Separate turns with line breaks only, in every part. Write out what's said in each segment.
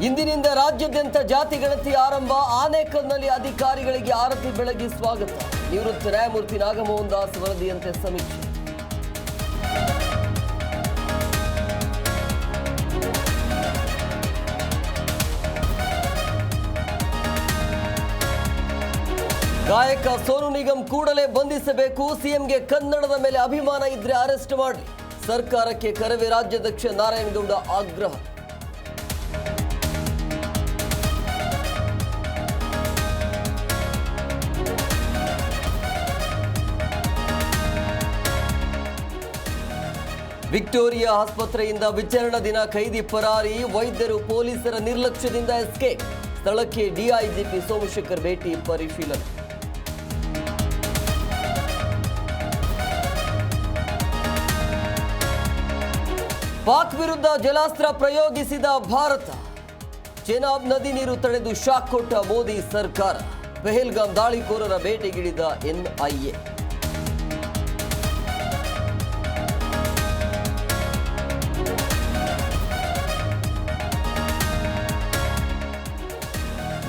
ಇಂದಿನಿಂದ ರಾಜ್ಯಾದ್ಯಂತ ಜಾತಿ ಗಣತಿ ಆರಂಭ. ಆನೇಕಲ್ನಲ್ಲಿ ಅಧಿಕಾರಿಗಳಿಗೆ ಆರತಿ ಬೆಳಗಿ ಸ್ವಾಗತ. ನಿವೃತ್ತ ನ್ಯಾಯಮೂರ್ತಿ ನಾಗಮೋಹನ್ ದಾಸ್ ವರದಿಯಂತೆ ಸಮೀಕ್ಷೆ. ಗಾಯಕ ಸೋನು ನಿಗಮ್ ಕೂಡಲೇ ಬಂಧಿಸಬೇಕು. ಸಿಎಂಗೆ ಕನ್ನಡದ ಮೇಲೆ ಅಭಿಮಾನ ಇದ್ರೆ ಅರೆಸ್ಟ್ ಮಾಡಿ. ಸರ್ಕಾರಕ್ಕೆ ಕರವೇ ರಾಜ್ಯಾಧ್ಯಕ್ಷ ನಾರಾಯಣಗೌಡ ಆಗ್ರಹ. ವಿಕ್ಟೋರಿಯಾ ಆಸ್ಪತ್ರೆಯಿಂದ ವಿಚಾರಣಾ ದಿನ ಕೈದಿ ಪರಾರಿ. ವೈದ್ಯರು ಪೊಲೀಸರ ನಿರ್ಲಕ್ಷ್ಯದಿಂದ ಎಸ್ಕೇಪ್. ಸ್ಥಳಕ್ಕೆ ಡಿಐಜಿಪಿ ಸೋಮಶೇಖರ್ ಭೇಟಿ ಪರಿಶೀಲನೆ. ಪಾಕ್ ವಿರುದ್ಧ ಜಲಾಸ್ತ್ರ ಪ್ರಯೋಗಿಸಿದ ಭಾರತ. ಚೆನಾಬ್ ನದಿ ನೀರು ತಡೆದು ಶಾಕ್ ಕೊಟ್ಟ ಮೋದಿ ಸರ್ಕಾರ. ಪೆಹಲ್ಗಾಮ್ ದಾಳಿಕೋರರ ಬೇಟೆಗಿಳಿದ ಎನ್ಐಎ.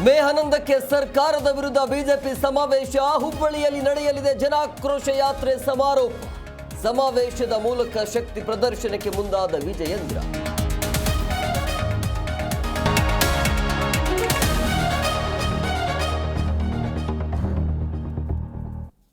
ಮೇ 11ಕ್ಕೆ ಸರ್ಕಾರದ ವಿರುದ್ಧ ಬಿಜೆಪಿ ಸಮಾವೇಶ. ಹುಬ್ಬಳ್ಳಿಯಲ್ಲಿ ನಡೆಯಲಿದೆ ಜನಾಕ್ರೋಶ ಯಾತ್ರೆ ಸಮಾರೋಪ. ಸಮಾವೇಶದ ಮೂಲಕ ಶಕ್ತಿ ಪ್ರದರ್ಶನಕ್ಕೆ ಮುಂದಾದ ವಿಜಯೇಂದ್ರ.